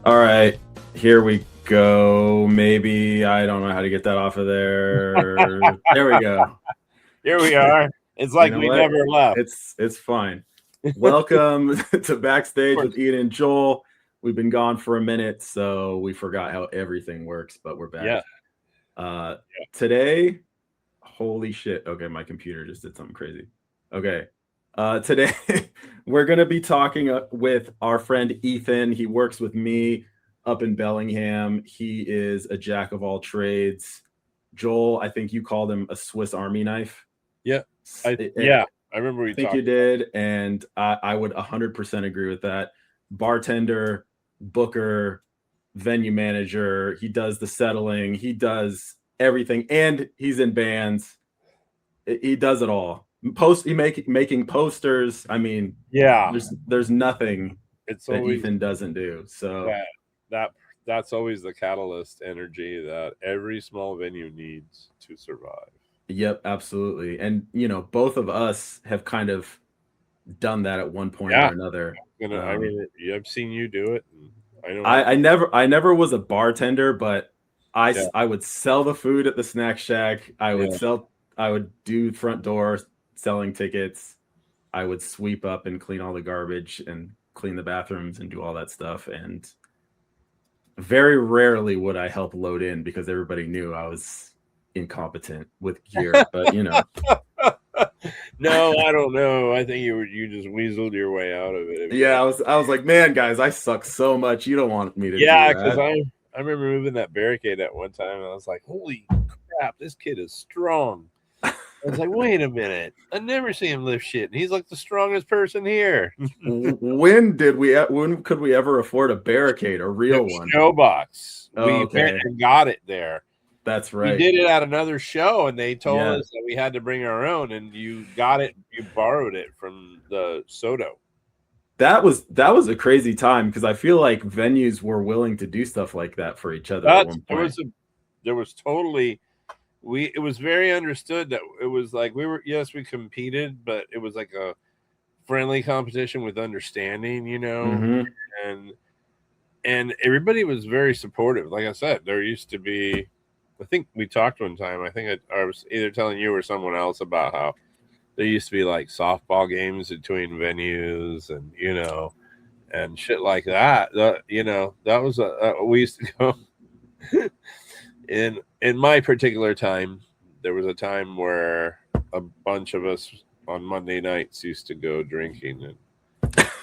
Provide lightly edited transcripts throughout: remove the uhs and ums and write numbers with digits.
All right, here we go. Maybe I don't know how to get that off of there. There we go. Here we are. It's You like know we what? never left. It's fine. Welcome to Of Backstage with course. Ian and Joel. We've been gone for a minute, so we forgot how everything works, but we're back. Yeah. Uh today, holy shit. Okay, my computer just did something crazy. Okay. Today we're gonna be talking with our friend Ethan. He works with me up in Bellingham. He is a jack of all trades. Joel, I think you called him a Swiss Army knife. Yeah. I I yeah. I remember we think you talked. did, and I would 100% agree with that. Bartender, booker, venue manager. He does the settling. He does everything, and he's in bands. He does it all. Making posters. I mean, Yeah. there's nothing It's that always Ethan doesn't do. So that that that's always the catalyst energy that every small venue needs to survive. yep, absolutely. And both of us have kind of done that at one point Yeah. or another. I Um, mean, I've seen you do it, and I know how. I never was a bartender, but Yeah. I would sell the food at the snack shack. Yeah. I would do front door selling tickets. I would sweep up and clean all the garbage and clean the bathrooms and do all that stuff. And very rarely would I help load in because everybody knew I was incompetent with gear. But No, I don't know. I think you just weaseled your way out of it. yeah, I was like, man, guys, I suck so much. You don't want me to do Yeah, because that. I remember moving that barricade at one time, and I was like, "Holy crap, this kid is strong." I was like, "Wait a minute, I never see him lift shit, and he's like the strongest person here." When could we ever afford a barricade, a The real one? show box, Oh, we went okay, and got it there. that's We right. did it at another show, and they told Yeah, us that we had to bring our own, and you got it, you borrowed it from the Soto. that was a crazy time because I feel like venues were willing to do stuff like that for each other at That's one point. there was totally we it was very understood that it was like we were, yes, we competed, but it was like a friendly competition with understanding, Hmm. and everybody was very supportive. Like I said, there used to be, I think we talked one time. I think I was either telling you or someone else about how there used to be like softball games between venues, and and shit like that. That was we used to go in my particular time. There was a time where a bunch of us on Monday nights used to go drinking, and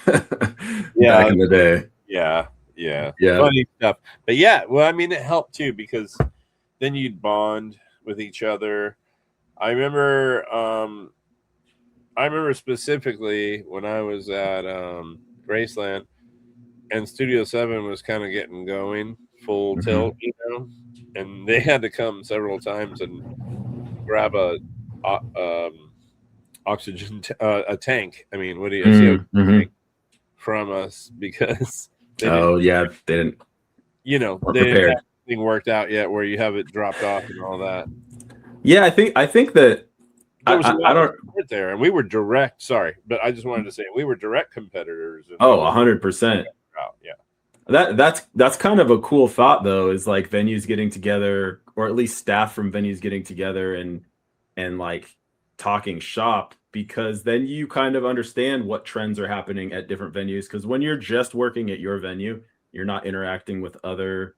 Back yeah, in the day. yeah, yeah, Yeah. funny stuff. But yeah, well, I mean, it helped too because then you'd bond with each other. I remember, I remember specifically when I was at Graceland, and Studio Seven was kind of getting going full tilt, Hmm. and they had to come several times and grab oxygen a tank. I mean, what do you a CO2 Mm-hmm. tank from us because they didn't, Oh yeah, they didn't weren't they didn't have prepared. anything worked out yet where you have it dropped off and all that. Yeah, I think that There was a I lot of don't. support there, and we were direct. Sorry, but I just wanted to say we were direct competitors, and we Oh, were 100%. out. Yeah. That's kind of a cool thought though, is like venues getting together, or at least staff from venues getting together and like talking shop, because then you kind of understand what trends are happening at different venues. Because when you're just working at your venue, you're not interacting with other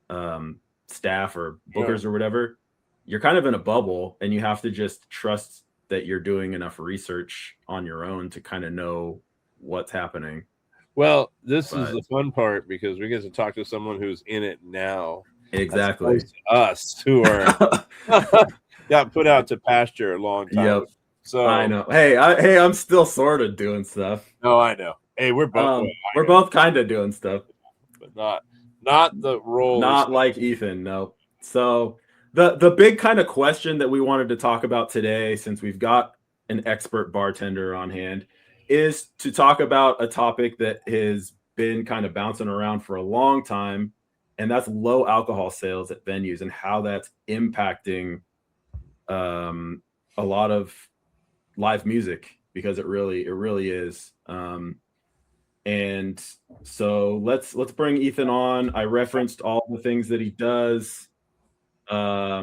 um, staff or Yeah. bookers or whatever. You're kind of in a bubble, and you have to just trust that you're doing enough research on your own to kind of know what's happening. Well, this is But the fun part because we get to talk to someone who's in it now, as exactly. opposed to us who are got put out to pasture a long time ago. Yep, I So, know. Hey, I'm still sort of doing stuff. no, I know. Hey, we're both. Well, We're I know, both kind of doing stuff, but not the role we. not like Ethan. No. So the big kind of question that we wanted to talk about today, since we've got an expert bartender on hand, is to talk about a topic that has been kind of bouncing around for a long time, and that's low alcohol sales at venues and how that's impacting um, a lot of live music, because it really is. And so let's bring Ethan on. I referenced all the things that he does. I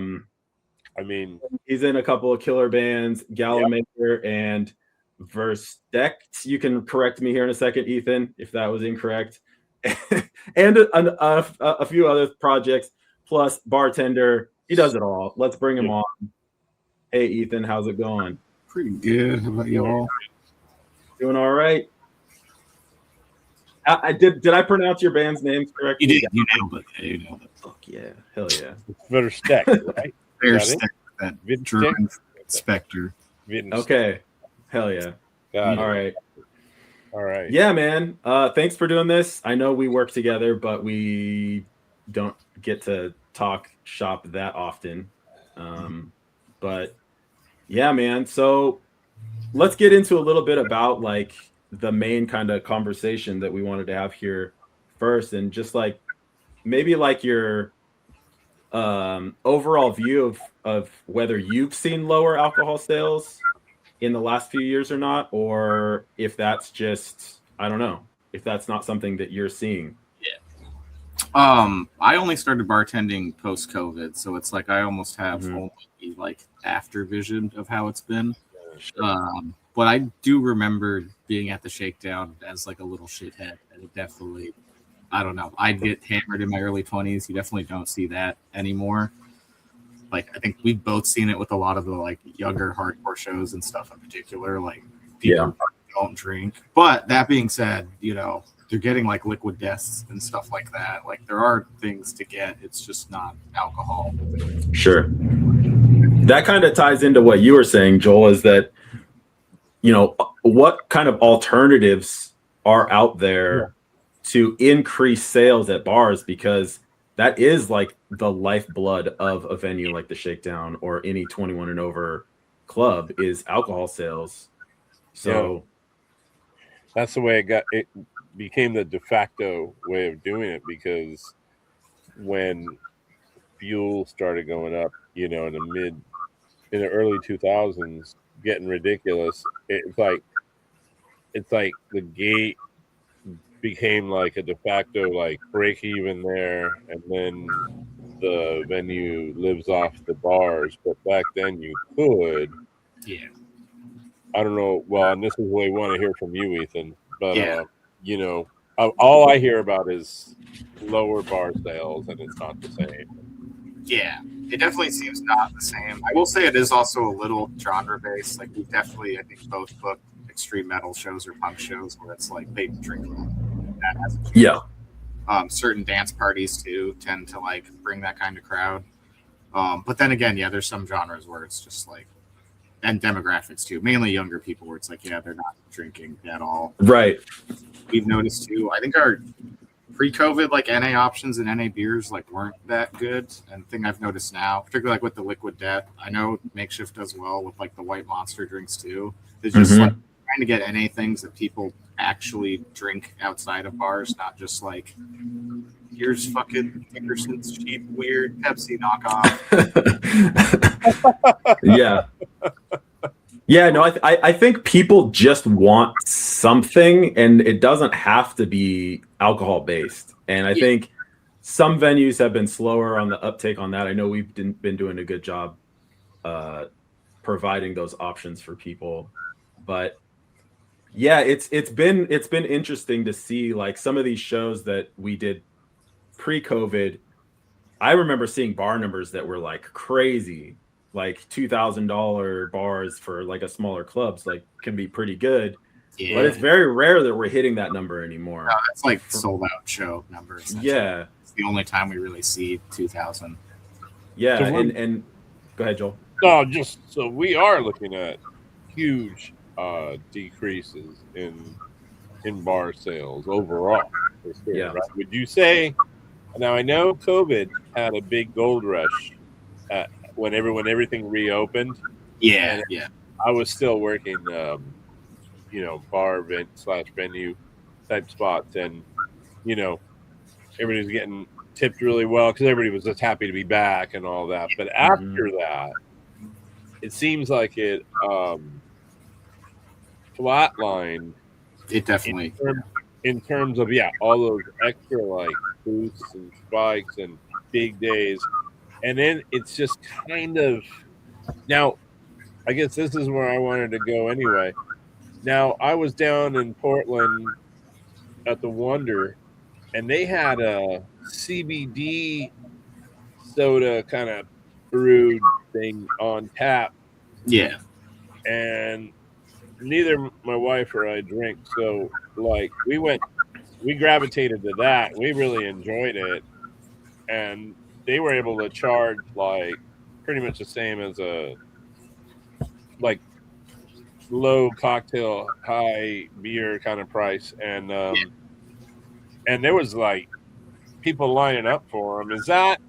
mean, he's in a couple of killer bands, Gallamaker and Verstect. You can correct me here in a second, Ethan, if that was incorrect. And a few other projects, plus Bartender. He does it all. Let's bring him on. Hey, Ethan, how's it going? Pretty good. How about y'all? Doing all right. I did I pronounce your band's names correctly? You did. You nailed it. Yeah, you nailed it. Fuck yeah. Hell yeah. Verstect, right? Verstect, that German Spectre. Okay. Hell yeah. Got all right. All right. Yeah, man. Thanks for doing this. I know we work together, but we don't get to talk shop that often. But yeah, man. So let's get into a little bit about like the main kind of conversation that we wanted to have here first, and just like maybe like your overall view of whether you've seen lower alcohol sales in the last few years or not, or if that's just, I don't know, if that's not something that you're seeing. I only started bartending post-COVID, so it's like I almost have only like after vision of how it's been. But I do remember being at the shakedown as like a little shithead, and it definitely, I don't know, I'd get hammered in my early 20s. You definitely don't see that anymore. Like, I think we've both seen it with a lot of the like younger hardcore shows and stuff in particular. Like, people don't drink. But that being said, you know, they're getting like liquid deaths and stuff like that. Like, there are things to get. It's just not alcohol. Sure. That kind of ties into what you were saying, Joel, is that, you know, what kind of alternatives are out there to increase sales at bars? Because that is like the lifeblood of a venue like the Shakedown or any 21 and over club is alcohol sales. So that's the way it became the de facto way of doing it, because when fuel started going up, you know, in the early 2000s, getting ridiculous, it's like the gate became like a de facto like break even there, and then the venue lives off the bars. But back then you could. I don't know. Well, and this is what I want to hear from you, Ethan. But you know, all I hear about is lower bar sales, and it's not the same. Yeah, it definitely seems not the same. I will say it is also a little genre based. Like, we definitely, I think, both book extreme metal shows or punk shows where it's like they drink. That hasn't changed. Yeah. Certain dance parties too tend to like bring that kind of crowd. But then again, there's some genres where it's just like, and demographics too, mainly younger people, where it's like, they're not drinking at all. Right. We've noticed too, I think our pre-COVID like NA options and NA beers like weren't that good. And the thing I've noticed now, particularly like with the Liquid Death, I know Makeshift does well with like the White Monster drinks too. It's just like trying to get NA things that people actually drink outside of bars, not just like, here's fucking Dickerson's cheap weird Pepsi knockoff. Yeah, no, I think people just want something, and it doesn't have to be alcohol based. And I think some venues have been slower on the uptake on that. I know we've been doing a good job providing those options for people, but yeah, it's been interesting to see like some of these shows that we did pre-COVID. I remember seeing bar numbers that were like crazy, like $2,000 bars for like a smaller clubs, like can be pretty good. Yeah. But it's very rare that we're hitting that number anymore. No, it's like sold out show numbers. Yeah. It's the only time we really see 2,000. Yeah. So and go ahead, Joel. No, just so we are looking at huge decreases in bar sales overall. For sure, yeah. Right? Would you say, now I know COVID had a big gold rush when everything reopened. Yeah. I was still working, bar venue type spots, and everybody was getting tipped really well because everybody was just happy to be back and all that. But after that, it seems like it flatlined. It definitely in terms of all those extra like boosts and spikes and big days, and then it's just kind of now. I guess this is where I wanted to go anyway. Now I was down in Portland at the Wonder, and they had a CBD soda kind of brewed thing on tap, Yeah. and neither my wife or I drink, so like we gravitated to that. We really enjoyed it, and they were able to charge like pretty much the same as a like low cocktail, high beer kind of price, and there was like people lining up for them. Is that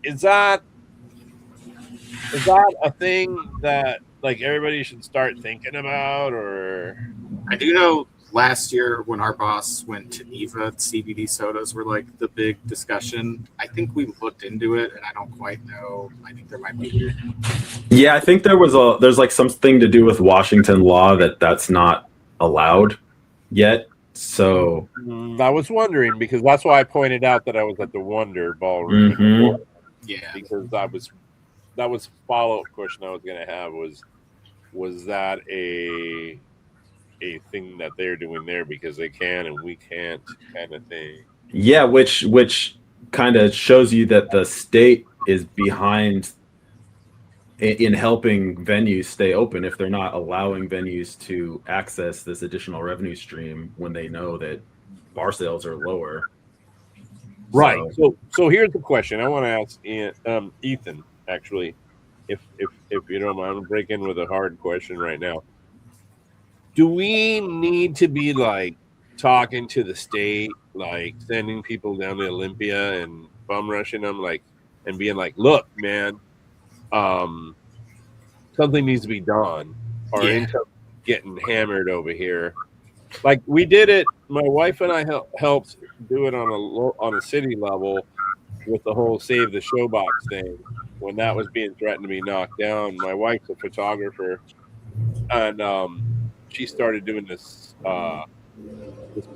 a thing that like everybody should start thinking about, or I do know last year when our boss went to Eva, CBD sodas were like the big discussion. I think we looked into it, and I don't quite know. I think there might be. Yeah, I think there's like something to do with Washington law that's not allowed yet. So I was wondering because that's why I pointed out that I was at the Wonder Ballroom. Mhm. Yeah, Because that was a follow-up question I was going to have was that a thing that they're doing there because they can and we can't kind of thing. Yeah, which kind of shows you that the state is behind in helping venues stay open if they're not allowing venues to access this additional revenue stream when they know that bar sales are lower. Right. So here's the question I want to ask Ethan, actually, if you don't mind, I'm breaking with a hard question right now. Do we need to be like talking to the state, like sending people down to Olympia and bum rushing them, like, and being like, look, man, something needs to be done. Our income getting hammered over here. Like we did it. My wife and I helped do it on a city level with the whole Save the Showbox thing when that was being threatened to be knocked down. My wife's a photographer, and she started doing this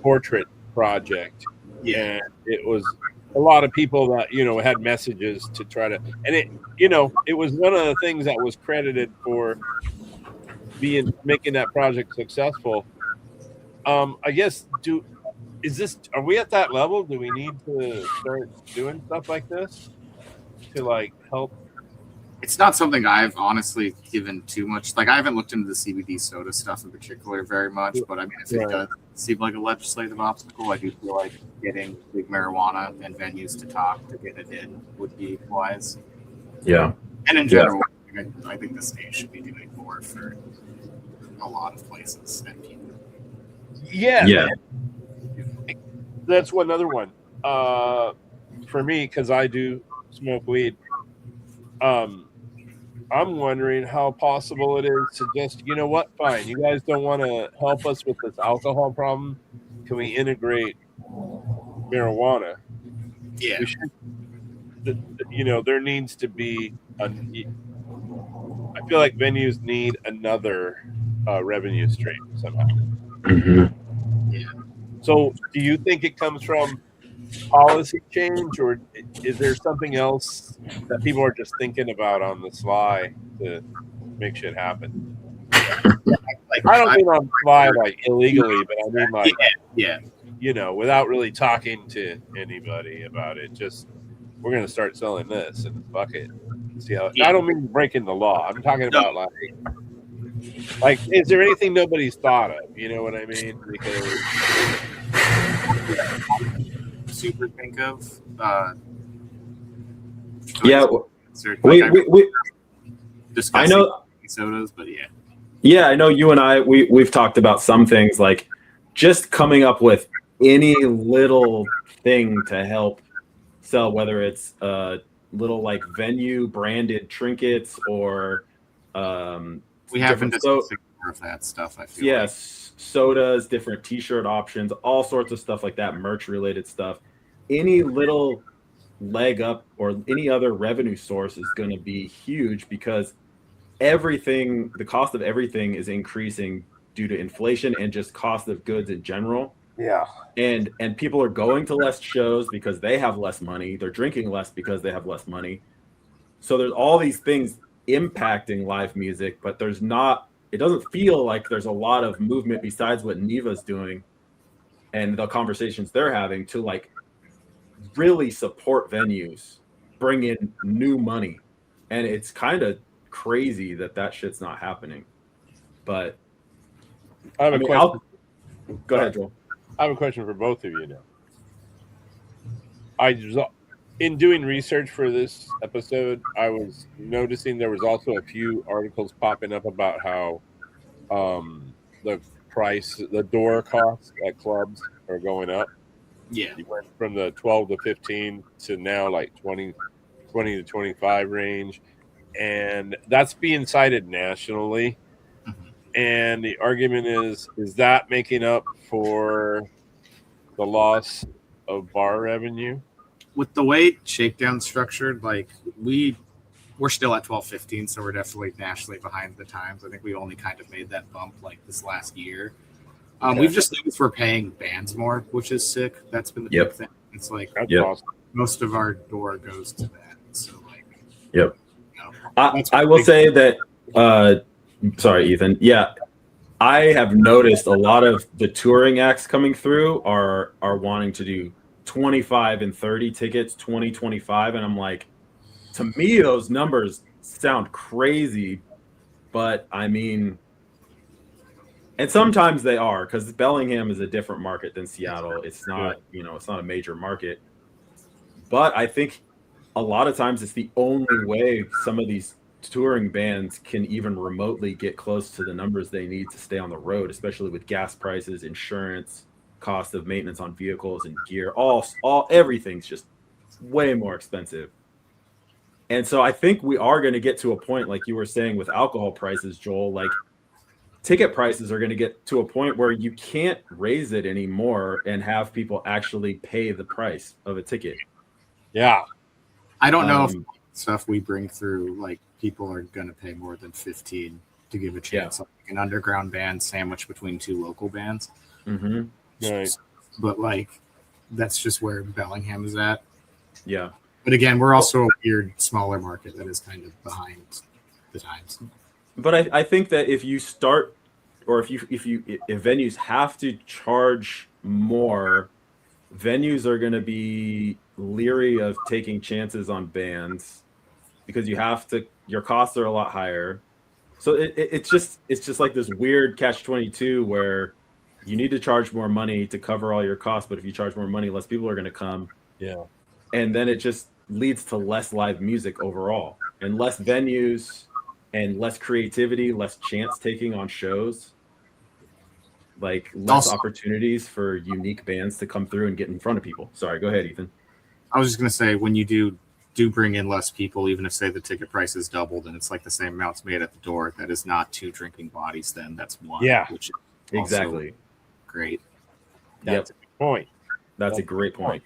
portrait project, and it was a lot of people that had messages to try to, and it was one of the things that was credited for making that project successful. I guess are we at that level? Do we need to start doing stuff like this to like help? it's not something I've honestly given too much. Like I haven't looked into the CBD soda stuff in particular very much, but I mean, if it does seem like a legislative obstacle, I do feel like getting big marijuana and venues to talk to get it in would be wise. Yeah, and in general, I think the state should be doing more for a lot of places and people. Yeah. That's one other one. For me, because I do smoke weed. I'm wondering how possible it is to just, fine, you guys don't want to help us with this alcohol problem. Can we integrate marijuana? Yeah. We should, there needs to be I feel like venues need another revenue stream somehow. Mm-hmm. Yeah. So do you think it comes from policy change, or is there something else that people are just thinking about on the sly to make shit happen? I don't mean on the fly like illegally, but I mean like without really talking to anybody about it. Just we're gonna start selling this and fuck it. See how? I don't mean breaking the law. I'm talking about like is there anything nobody's thought of? You know what I mean? Because super think of we I know sodas, but I know you and I we've talked about some things, like just coming up with any little thing to help sell, whether it's little like venue branded trinkets or we haven't discussed more of that stuff. I feel like. Sodas, different t-shirt options, all sorts of stuff like that, merch related stuff. Any little leg up or any other revenue source is going to be huge, because the cost of everything is increasing due to inflation and just cost of goods in general. Yeah. And people are going to less shows because they have less money. They're drinking less because they have less money. So there's all these things impacting live music, but it doesn't feel like there's a lot of movement besides what Neva's doing and the conversations they're having to like really support venues, bring in new money. And it's kind of crazy that shit's not happening. But I have I a mean, question. go ahead, Joel. I have a question for both of you now. In doing research for this episode, I was noticing there was also a few articles popping up about how the door costs at clubs are going up. Yeah. You went from the 12 to 15 to now like 20 to 25 range. And that's being cited nationally. And the argument is that making up for the loss of bar revenue? With the way Shakedown's structured, like we're still at 12-15, so we're definitely nationally behind the times. I think we only kind of made that bump like this last year. Okay. We've just noticed we're paying bands more, which is sick. That's been the big thing. It's like Awesome. Most of our door goes to that. So like, yep. I will say that. Sorry, Ethan. Yeah, I have noticed a lot of the touring acts coming through are wanting to do 25 and 30 tickets, 20, 25, and I'm like, to me those numbers sound crazy, but I mean. And sometimes they are, because Bellingham is a different market than Seattle. It's not, it's not a major market. But I think a lot of times it's the only way some of these touring bands can even remotely get close to the numbers they need to stay on the road, especially with gas prices, insurance, cost of maintenance on vehicles and gear. Everything's just way more expensive. And so I think we are going to get to a point, like you were saying, with alcohol prices, Joel, like ticket prices are going to get to a point where you can't raise it anymore and have people actually pay the price of a ticket. Yeah. I don't know if stuff we bring through, like people are going to pay more than 15 to give a chance. Like an underground band sandwiched between two local bands. Mm-hmm. Right. But like, that's just where Bellingham is at. Yeah. But again, we're also a weird, smaller market that is kind of behind the times. But I think that if you start, or if venues have to charge more, venues are going to be leery of taking chances on bands because your costs are a lot higher. So it's just like this weird catch-22 where you need to charge more money to cover all your costs, but if you charge more money, less people are going to come. Yeah. And then it just leads to less live music overall and less venues and less creativity, less chance taking on shows, like less opportunities for unique bands to come through and get in front of people. Sorry, go ahead, Ethan. I was just going to say, when you do bring in less people, even if say the ticket price is doubled and it's like the same amounts made at the door, that is not two drinking bodies, then that's one. Yeah, which is exactly. Great. That's a good point. That's a great point.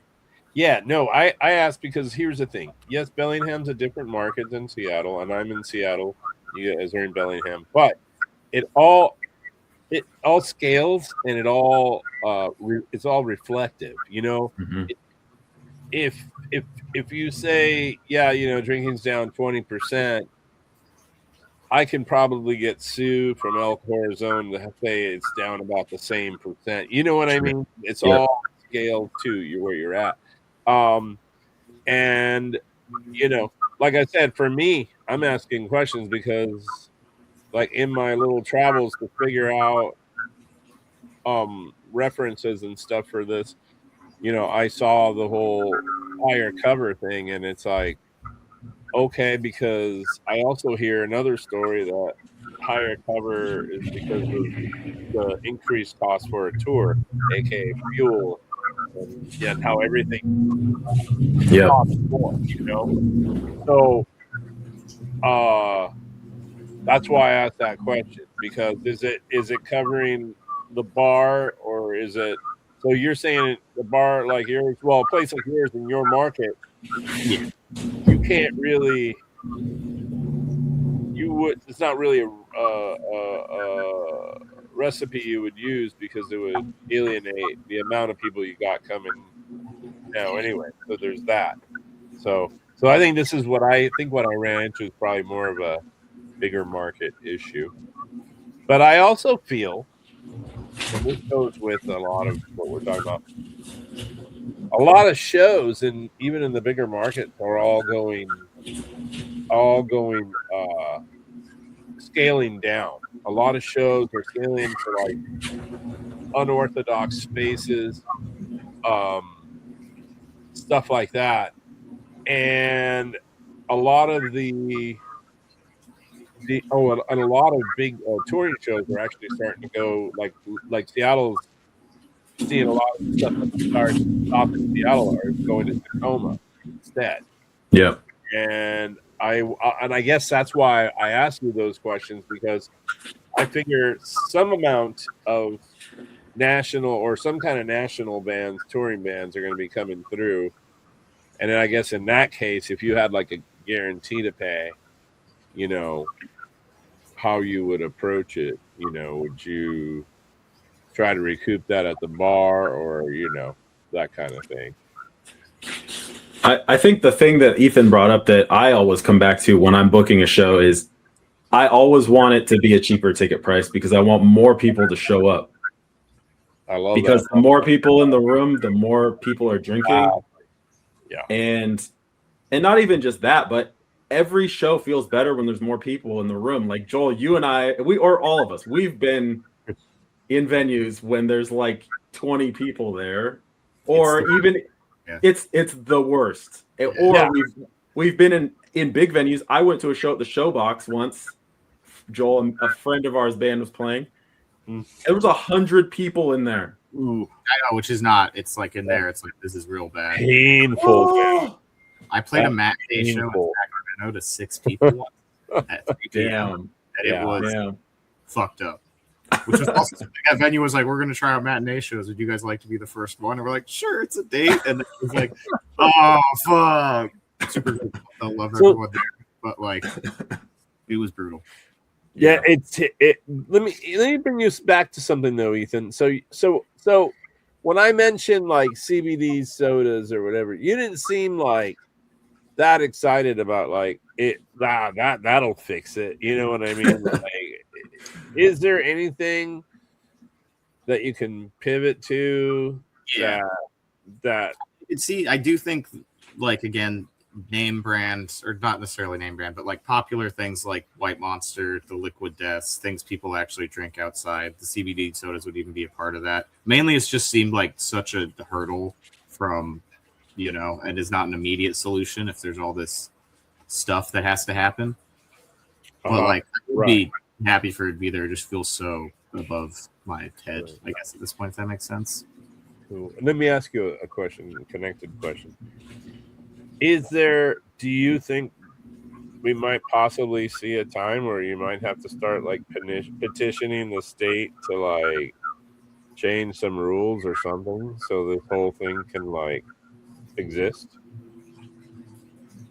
Yeah, no, I asked because here's the thing. Yes, Bellingham's a different market than Seattle, and I'm in Seattle. You guys are in Bellingham, but it all scales and it's all reflective. Mm-hmm. If you say, drinking's down 20%, I can probably get sued from El Corazon to say it's down about the same percent. You know what I mean? It's all scaled to where you're at. And like I said, for me, I'm asking questions because like in my little travels to figure out references and stuff for this, I saw the whole higher cover thing, and it's like, okay, because I also hear another story that higher cover is because of the increased cost for a tour, aka fuel, and how everything costs more, So that's why I asked that question, because is it covering the bar, or is it? So you're saying the bar like yours, a place like yours in your market, you can't really. It's not really recipe you would use because it would alienate the amount of people you got coming now anyway. So there's that. So I think this is what I ran into is probably more of a bigger market issue. But I also feel, and this goes with a lot of what we're talking about, a lot of shows, and even in the bigger markets, are all going scaling down. A lot of shows are scaling to like unorthodox spaces, stuff like that, and a lot of and a lot of big touring shows are actually starting to go like Seattle's seeing a lot of stuff that started off in Seattle are going to Tacoma instead. Yeah. And I guess that's why I asked you those questions, because I figure some amount of national or some kind of national bands, touring bands, are going to be coming through. And then I guess in that case, if you had like a guarantee to pay, you know, how you would approach it, you know, would you try to recoup that at the bar, or, you know, that kind of thing? I think the thing that Ethan brought up that I always come back to when I'm booking a show is I always want it to be a cheaper ticket price because I want more people to show up. I love because that. the more people in the room, the more people are drinking. Yeah. And not even just that, but every show feels better when there's more people in the room. Like Joel, you and I, or all of us, we've been in venues when there's like 20 people there, or it's the worst. Or we've been in big venues. I went to a show at the Showbox once. Joel, a friend of ours band was playing. There was 100 people in there. Ooh, I know, which is not. It's like in there. It's like this is real bad. Painful. Oh! I played a matinee show in Sacramento to 6 people at 3 p.m. And it was fucked up. Which was also that venue was like, we're going to try out matinee shows. Would you guys like to be the first one? And we're like, sure, it's a date. And it was like, oh fuck, super good. I love everyone there, but like, it was brutal. Yeah, let me bring you back to something though, Ethan. So when I mentioned like CBD sodas or whatever, you didn't seem like that excited about like it. That'll fix it. You know what I mean? Like, is there anything that you can pivot to? Yeah. That see, I do think like again, name brand, or not necessarily name brand, but like popular things like White Monster, the Liquid Deaths, things people actually drink outside. The CBD sodas would even be a part of that. Mainly, it's just seemed like such a hurdle from, you know, and is not an immediate solution if there's all this stuff that has to happen. But like, I would be happy for it to be there. It just feels so above my head, I guess, at this point, if that makes sense. Cool. Let me ask you a question, a connected question. Do you think we might possibly see a time where you might have to start like petitioning the state to like change some rules or something so this whole thing can like exist?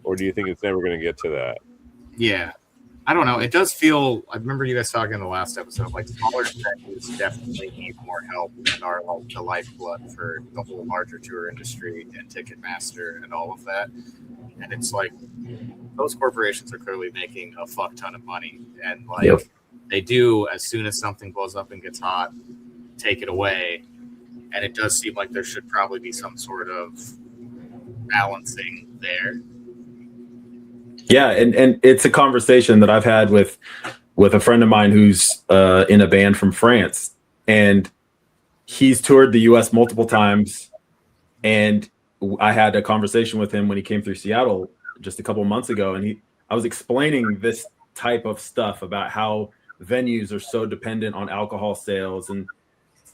Or do you think it's never going to get to that? Yeah. I don't know. It does feel, I remember you guys talking in the last episode, like smaller venues definitely need more help and are like the lifeblood for the whole larger tour industry and Ticketmaster and all of that. And it's like, those corporations are clearly making a fuck ton of money. And like, they do, as soon as something blows up and gets hot, take it away. And it does seem like there should probably be some sort of balancing there. Yeah, and it's a conversation that I've had with a friend of mine who's in a band from France, and he's toured the U.S. multiple times. And I had a conversation with him when he came through Seattle just a couple of months ago, and I was explaining this type of stuff about how venues are so dependent on alcohol sales,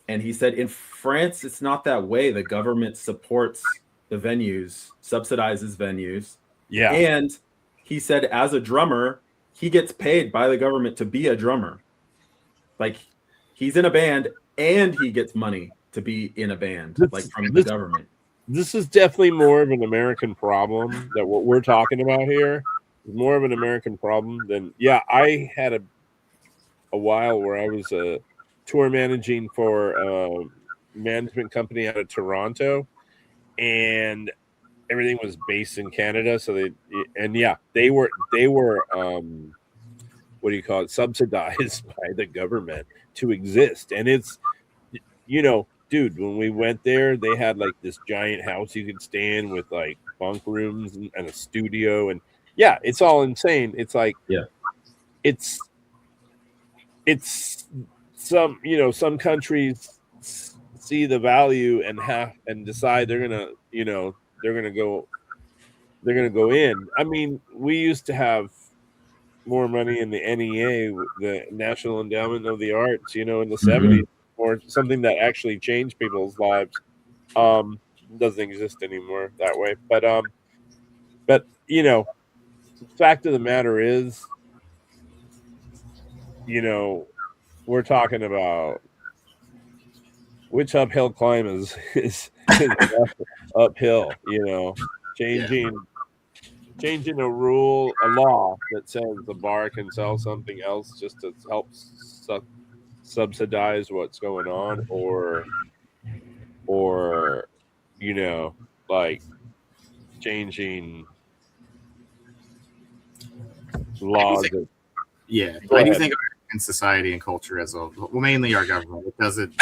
and he said in France it's not that way. The government supports the venues, subsidizes venues, and he said as a drummer, he gets paid by the government to be a drummer. Like, he's in a band and he gets money to be in a band, like from the government. This is definitely more of an American problem. That what we're talking about here is more of an American problem than, I had a while where I was tour managing for a management company out of Toronto, and everything was based in Canada. So they were what do you call it, subsidized by the government to exist. And it's, dude, when we went there, they had like this giant house you could stay in with like bunk rooms and a studio, and yeah, it's all insane. It's like, it's some countries see the value and decide they're gonna go in. I mean, we used to have more money in the NEA, the National Endowment of the Arts, in the 70s, or something that actually changed people's lives. Doesn't exist anymore that way. But fact of the matter is, we're talking about which uphill climb is uphill, changing a law that says the bar can sell something else just to help subsidize what's going on, or like changing laws. I do think in society and culture as a well, mainly our government, it doesn't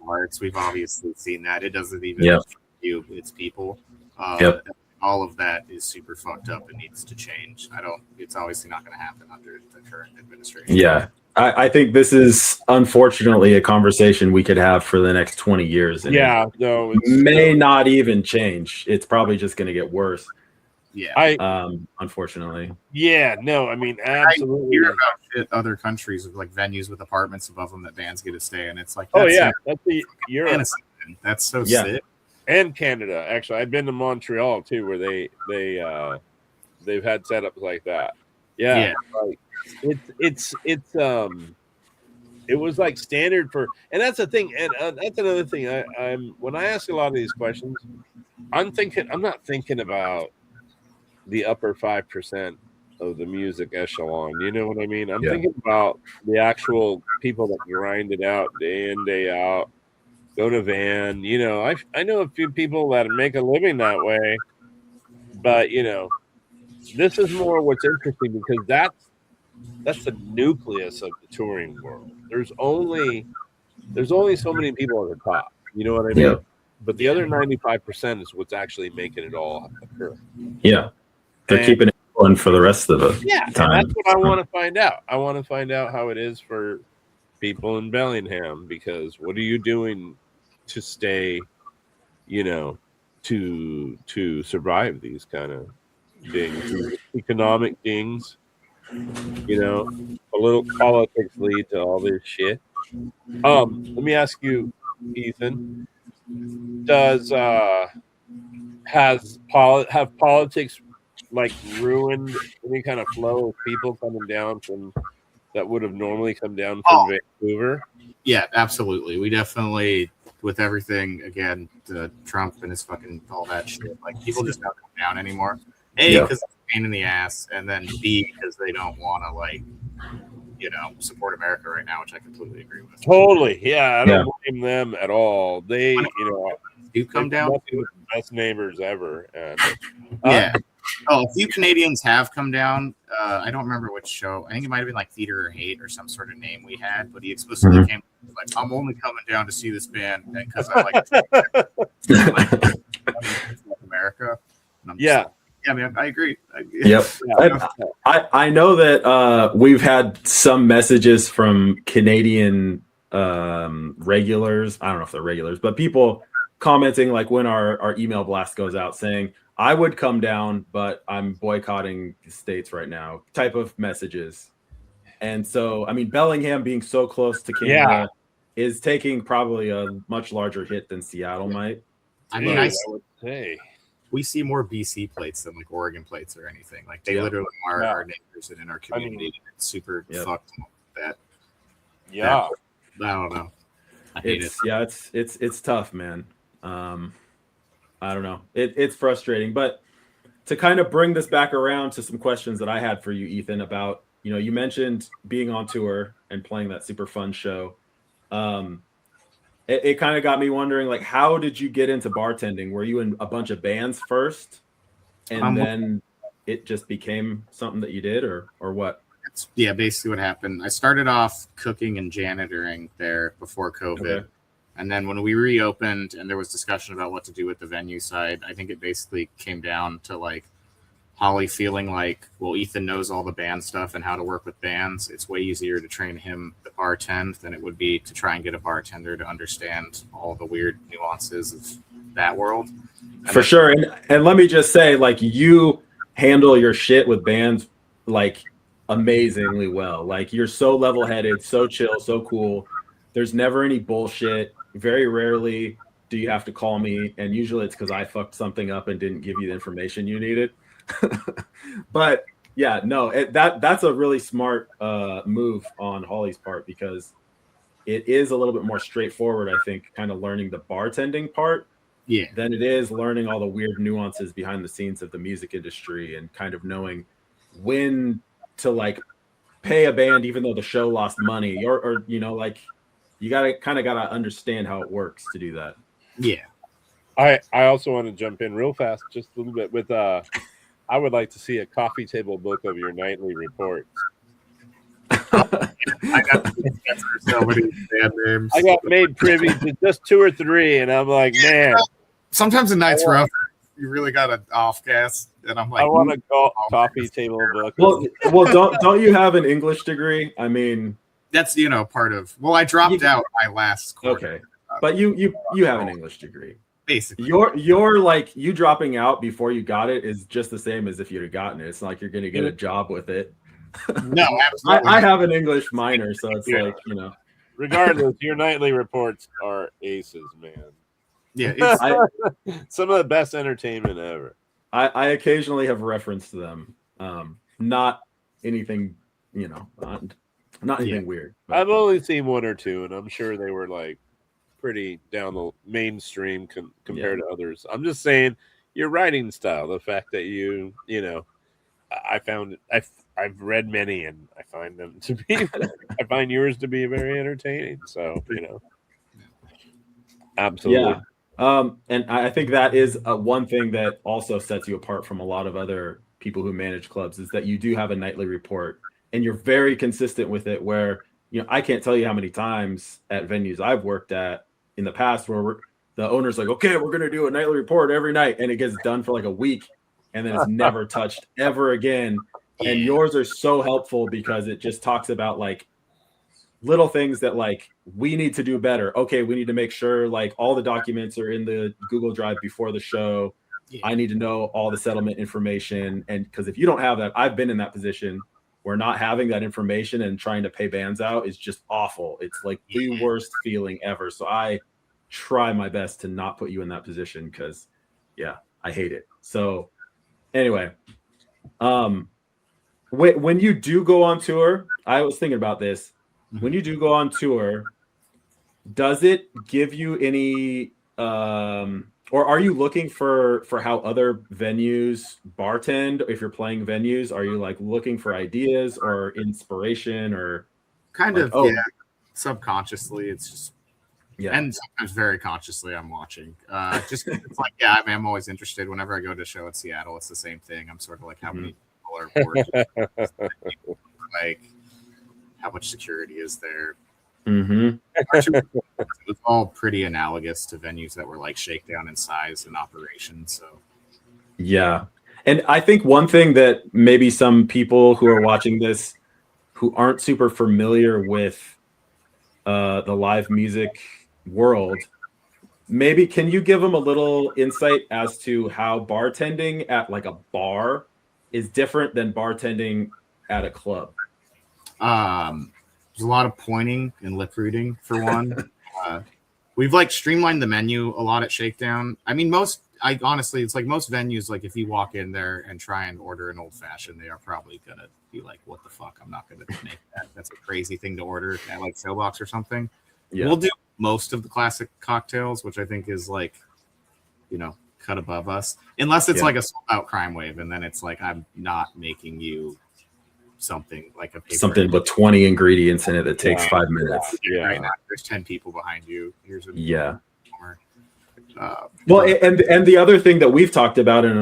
arts. We've obviously seen that. It doesn't even view its people. All of that is super fucked up and needs to change. It's obviously not going to happen under the current administration. Yeah. I think this is unfortunately a conversation we could have for the next 20 years. And it may not even change. It's probably just going to get worse. Yeah. Unfortunately. Yeah. No, I mean, absolutely. I hear about other countries with like venues with apartments above them that bands get to stay in. It's like, that's the Europe. That's so sick. And Canada, actually, I've been to Montreal too, where they've had setups like that. Yeah. Like, it was like standard for, and that's the thing, and that's another thing. I'm when I ask a lot of these questions, I'm not thinking about the upper 5% of the music echelon. You know what I mean? I'm thinking about the actual people that grind it out day in, day out. Go to van, I know a few people that make a living that way, but this is more what's interesting, because that's the nucleus of the touring world. There's only so many people at the top, you know what I mean? Yeah. But the other 95% is what's actually making it all occur. Yeah, they're keeping it going for the rest of the time. And that's what I want to find out. I want to find out how it is for people in Bellingham, because what are you doing to stay, to survive these kind of things, economic things, political politics lead to all this shit. Let me ask you, Ethan, have politics like ruined any kind of flow of people coming down from that would have normally come down from Vancouver? Yeah, absolutely. We definitely, with everything, again, Trump and his fucking all that shit, like people just don't come down anymore. A, because it's a pain in the ass, and then B, because they don't want to, support America right now, which I completely agree with. Totally. Yeah, I don't blame them at all. They, do come down. The best neighbors ever. And, a few Canadians have come down. I don't remember which show. I think it might have been like Theater or Hate or some sort of name we had, but he explicitly came like, I'm only coming down to see this band because I like America. Yeah, man, I agree. Yep. I know that we've had some messages from Canadian regulars. I don't know if they're regulars, but people commenting like when our email blast goes out saying, I would come down, but I'm boycotting the States right now type of messages. And so, I mean, Bellingham being so close to Canada is taking probably a much larger hit than Seattle might. I mean, I would say we see more BC plates than like Oregon plates or anything. Like they literally are our neighbors and in our community. It's super fucked that. Yeah. I don't know. I hate it. Yeah, it's tough, man. I don't know. It's frustrating, but to kind of bring this back around to some questions that I had for you, Ethan, about, you mentioned being on tour and playing that super fun show. it kind of got me wondering, like, how did you get into bartending? Were you in a bunch of bands first, and then it just became something that you did, or what? Yeah, basically what happened. I started off cooking and janitoring there before COVID. Okay. And then when we reopened and there was discussion about what to do with the venue side, I think it basically came down to like Holly feeling like, well, Ethan knows all the band stuff and how to work with bands. It's way easier to train him to bartend than it would be to try and get a bartender to understand all the weird nuances of that world. For sure. And let me just say, like, you handle your shit with bands like amazingly well. Like, you're so level-headed, so chill, so cool. There's never any bullshit. Very rarely do you have to call me, and usually it's because I fucked something up and didn't give you the information you needed. But yeah, no, that's a really smart move on Holly's part, because it is a little bit more straightforward, I think, kind of learning the bartending part than it is learning all the weird nuances behind the scenes of the music industry and kind of knowing when to like pay a band even though the show lost money, or you know, like, you gotta understand how it works to do that. Yeah. I also want to jump in real fast, just a little bit with I would like to see a coffee table book of your nightly reports. I got so many band names. I got made privy to just 2 or 3, and I'm like, man. Sometimes the night's rough. You really got to off gas, and I'm like, I want a coffee table book. Well, don't you have an English degree? I mean, that's part of. Well, I dropped out my last quarter. Okay, but you have an English degree. Basically, you're like, you dropping out before you got it is just the same as if you'd have gotten it. It's not like you're going to get a job with it. No, absolutely. I have an English minor, so it's like, Regardless, your nightly reports are aces, man. Yeah, some of the best entertainment ever. I occasionally have referenced them. Not anything, not anything weird. But. I've only seen 1 or 2, and I'm sure they were like pretty down the mainstream compared to others. I'm just saying your writing style, the fact that I've read many, and I find them to be I find yours to be very entertaining. So, absolutely. Yeah. And I think that is one thing that also sets you apart from a lot of other people who manage clubs, is that you do have a nightly report and you're very consistent with it, where, I can't tell you how many times at venues I've worked at in the past where the owner's like, okay, we're going to do a nightly report every night, and it gets done for like a week and then it's never touched ever again. And yours are so helpful because it just talks about like little things that like we need to do better. Okay, we need to make sure like all the documents are in the Google Drive before the show. I need to know all the settlement information. And because if you don't have that, I've been in that position where not having that information and trying to pay bands out is just awful. It's like the worst feeling ever. So I try my best to not put you in that position, because I hate it. So anyway, when you do go on tour, I was thinking about this. When you do go on tour, does it give you any, or are you looking for how other venues bartend? If you're playing venues, are you like looking for ideas or inspiration, or kind of subconsciously? It's just and sometimes very consciously I'm watching. Just it's like I'm always interested whenever I go to a show at Seattle. It's the same thing. I'm sort of like, how many people are bored? Like, how much security is there? Mm-hmm. It was all pretty analogous to venues that were like Shakedown in size and operation. So yeah. And I think one thing that maybe some people who are watching this who aren't super familiar with the live music world, maybe can you give them a little insight as to how bartending at like a bar is different than bartending at a club? There's a lot of pointing and lip reading for one. We've like streamlined the menu a lot at Shakedown. I mean, honestly, it's like most venues, like if you walk in there and try and order an old fashioned, they are probably going to be like, what the fuck? I'm not going to make that. That's a crazy thing to order at like Sailbox or something. Yeah. We'll do most of the classic cocktails, which I think is like, cut above us, unless it's like a sold out Crime Wave. And then it's like, I'm not making you something like a paper something with 20 ingredients in it that takes 5 minutes. Yeah. Right now, there's 10 people behind you. Here's a more, well, and the other thing that we've talked about in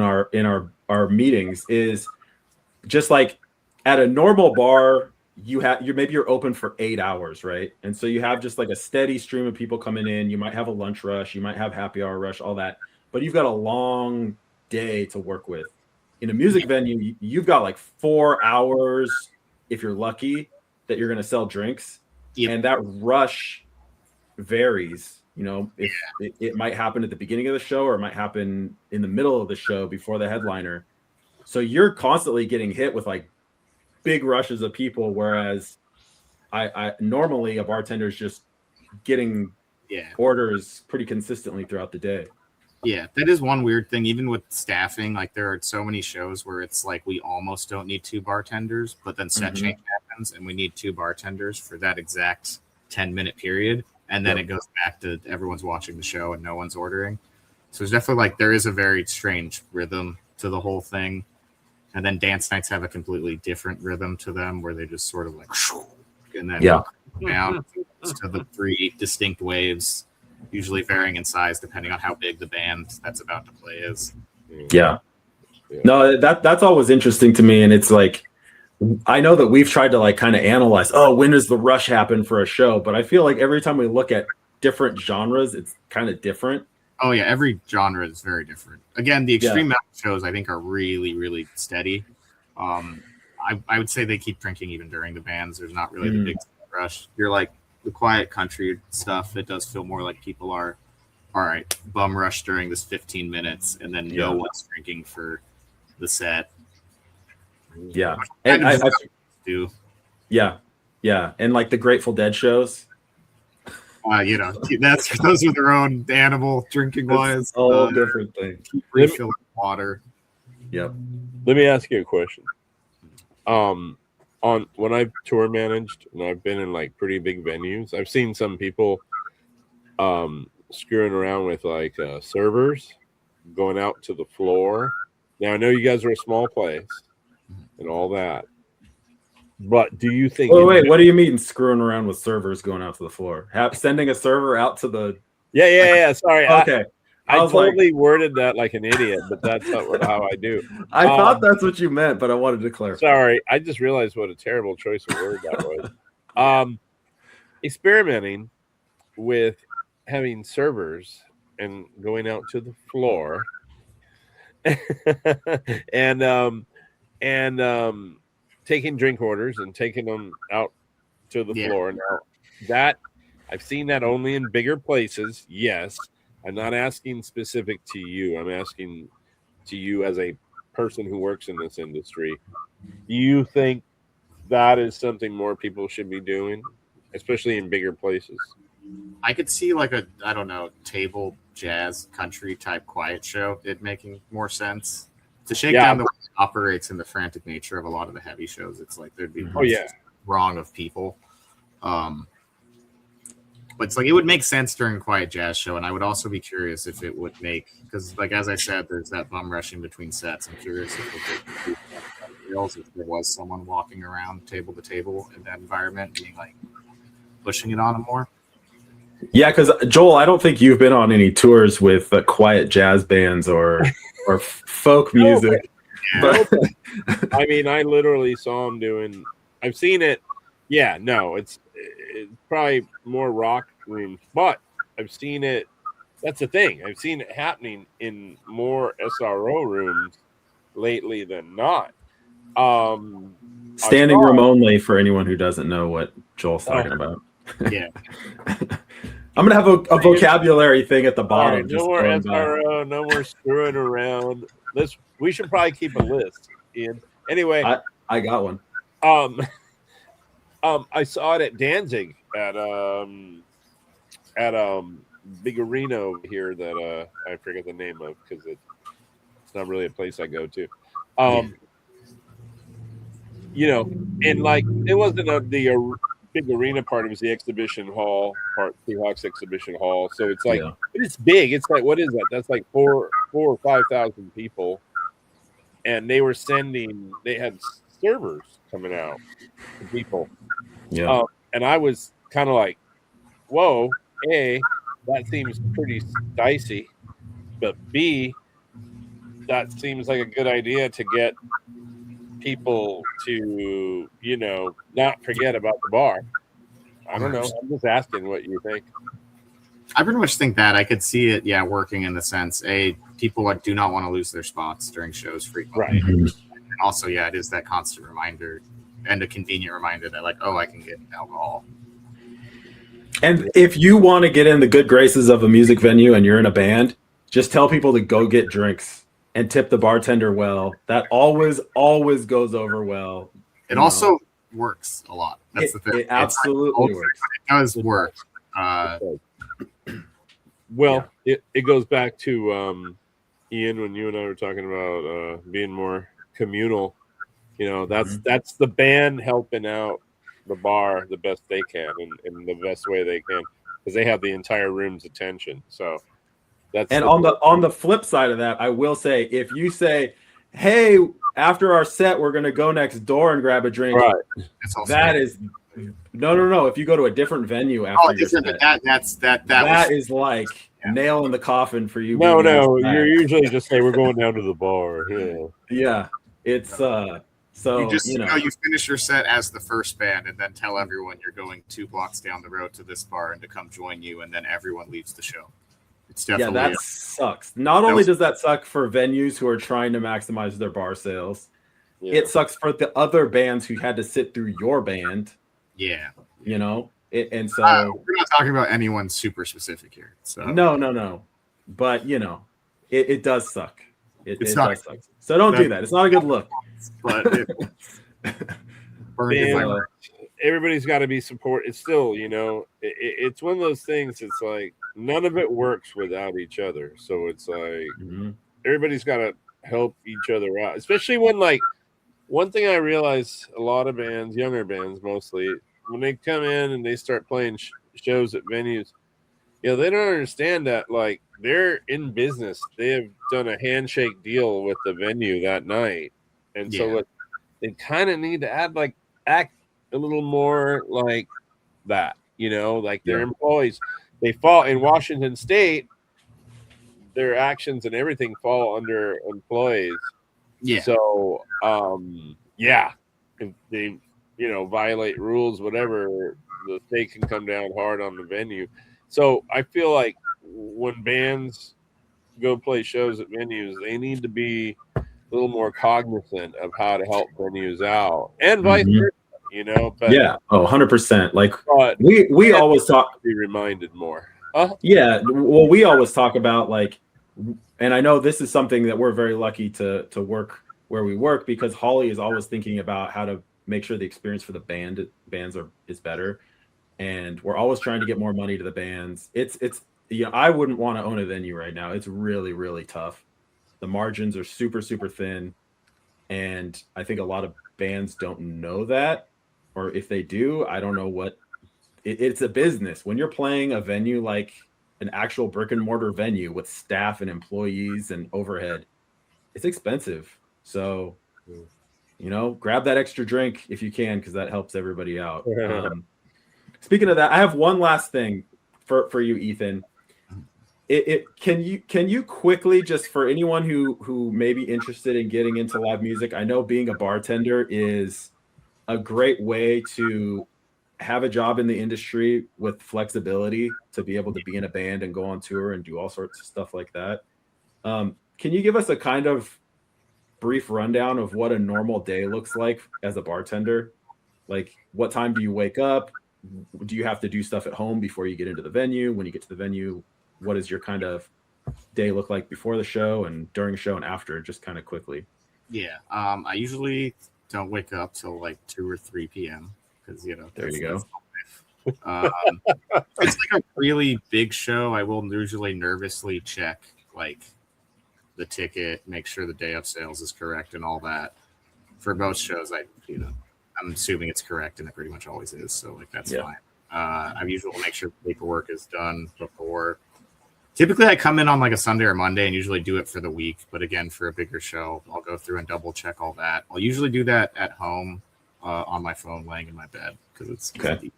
our meetings is just like at a normal bar, you're open for 8 hours, right? And so you have just like a steady stream of people coming in. You might have a lunch rush, you might have happy hour rush, all that, but you've got a long day to work with. In a music venue, you've got like 4 hours, if you're lucky, that you're going to sell drinks. Yep. And that rush varies. You know, if it might happen at the beginning of the show, or it might happen in the middle of the show before the headliner. So you're constantly getting hit with like big rushes of people, whereas I normally a bartender's just getting orders pretty consistently throughout the day. Yeah, that is one weird thing. Even with staffing, like there are so many shows where it's like we almost don't need 2 bartenders, but then set change happens and we need 2 bartenders for that exact 10-minute period. And then it goes back to everyone's watching the show and no one's ordering. So it's definitely like there is a very strange rhythm to the whole thing. And then dance nights have a completely different rhythm to them where they just sort of like, and then down to the 3 distinct waves, usually varying in size depending on how big the band that's about to play is. Yeah. No, that's always interesting to me. And it's like, I know that we've tried to like kind of analyze, when does the rush happen for a show? But I feel like every time we look at different genres, it's kind of different. Oh yeah, every genre is very different. Again, the extreme metal shows I think are really, really steady. I would say they keep drinking even during the bands. There's not really the big rush. You're like the quiet country stuff. It does feel more like people are, all right, bum rush during this 15 minutes, and then no one's drinking for the set. Yeah, and I do. Yeah, and like the Grateful Dead shows. Those are their own animal drinking wise. All different things. Refilling water. Yep. Let me ask you a question. On when I've tour managed and I've been in like pretty big venues, I've seen some people screwing around with like servers going out to the floor. Now I know you guys are a small place and all that, but do you think? Wait, what do you mean screwing around with servers going out to the floor? Sending a server out to the? Yeah. Sorry. Okay. I totally worded that like an idiot, but that's not how I do. I thought that's what you meant, but I wanted to clarify. Sorry, I just realized what a terrible choice of word that was. Experimenting with having servers and going out to the floor and taking drink orders and taking them out to the floor. Now that I've seen that only in bigger places. Yes. I'm not asking specific to you. I'm asking to you as a person who works in this industry. Do you think that is something more people should be doing, especially in bigger places? I could see like a, I don't know, table jazz country type quiet show, it making more sense. To shake down the way it operates in the frantic nature of a lot of the heavy shows, it's like there'd be wrong of people. But it's like it would make sense during a quiet jazz show, and I would also be curious if it would make, because like as I said, there's that bum rushing between sets. I'm curious if there was someone walking around table to table in that environment, being like pushing it on them more. Yeah, because Joel, I don't think you've been on any tours with quiet jazz bands or folk music. But I mean, I literally saw him doing. I've seen it. Yeah, no, it's probably more rock rooms, but I've seen it. That's the thing. I've seen it happening in more SRO rooms lately than not. Standing room only for anyone who doesn't know what Joel's talking about. Yeah. I'm gonna have a vocabulary thing at the bottom. Right, no more SRO, no more screwing around. We should probably keep a list, Ian. Anyway, I got one. I saw it at Danzig at big arena over here that I forget the name of because it's not really a place I go to. You know, and like it wasn't the big arena part; it was the exhibition hall part, Seahawks exhibition hall. So it's like, but it's big. It's like, what is that? That's like 4,000 or 5,000 people, and they had servers coming out to people. Yeah. And I was kind of like, whoa, A, that seems pretty dicey, but B, that seems like a good idea to get people to, not forget about the bar. I don't know. I'm just asking what you think. I pretty much think that I could see it, working in the sense, people do not want to lose their spots during shows frequently. Right. And also, it is that constant reminder and a convenient reminder that, like, I can get alcohol. And if you want to get in the good graces of a music venue and you're in a band, just tell people to go get drinks and tip the bartender well. That always goes over well. It also works a lot. That's the thing. It absolutely works. It does work. It goes back to Ian, when you and I were talking about being more communal. That's the band helping out the bar the best they can in the best way they can, because they have the entire room's attention. So that's on the flip side of that, I will say, if you say, hey, after our set we're going to go next door and grab a drink, right, that is no. If you go to a different venue after your set, that is like nail in the coffin for you. No, you're usually just say we're going down to the bar. Yeah, it's so you finish your set as the first band and then tell everyone you're going 2 blocks down the road to this bar and to come join you, and then everyone leaves the show. It's definitely that sucks. Not only does that suck for venues who are trying to maximize their bar sales, it sucks for the other bands who had to sit through your band. Yeah, and so we're not talking about anyone super specific here. So no, but it does suck. It does suck. So don't do that. It's not a good look. But everybody's got to be support. It's still, it's one of those things. It's like none of it works without each other. So it's like everybody's got to help each other out, especially when, like, one thing I realize a lot of bands, younger bands mostly, when they come in and they start playing shows at venues, they don't understand that, like, they're in business. They have done a handshake deal with the venue that night. And so they kind of need to act a little more like that, like their employees. They fall in Washington State, their actions and everything fall under employees. Yeah. So, if they, violate rules, whatever, the state can come down hard on the venue. So I feel like when bands go play shows at venues, they need to be a little more cognizant of how to help venues out, and vice versa, but 100%. Like, we always talk to be reminded more. Well, we always talk about, like, and I know this is something that we're very lucky to work where we work, because Holly is always thinking about how to make sure the experience for the bands is better, and we're always trying to get more money to the bands. It's I wouldn't want to own a venue right now. It's really, really tough. The margins are super, super thin, and I think a lot of bands don't know that, or if they do, I don't know what. It's a business. When you're playing a venue like an actual brick and mortar venue with staff and employees and overhead, it's expensive. So, grab that extra drink if you can, because that helps everybody out. Speaking of that, I have one last thing for you, Ethan. Can you quickly, just for anyone who may be interested in getting into live music, I know being a bartender is a great way to have a job in the industry with flexibility to be able to be in a band and go on tour and do all sorts of stuff like that. Can you give us a kind of brief rundown of what a normal day looks like as a bartender? Like, what time do you wake up? Do you have to do stuff at home before you get into the venue? When you get to the venue, what does your kind of day look like before the show and during the show and after? Just kind of quickly. Yeah. I usually don't wake up till like 2 or 3 p.m. because, there you go. It's like a really big show. I will usually nervously check like the ticket, make sure the day of sales is correct and all that. For most shows, I'm assuming it's correct, and it pretty much always is. So like that's fine. I usually make sure the paperwork is done before. Typically, I come in on like a Sunday or Monday and usually do it for the week. But again, for a bigger show, I'll go through and double check all that. I'll usually do that at home on my phone, laying in my bed because it's easy.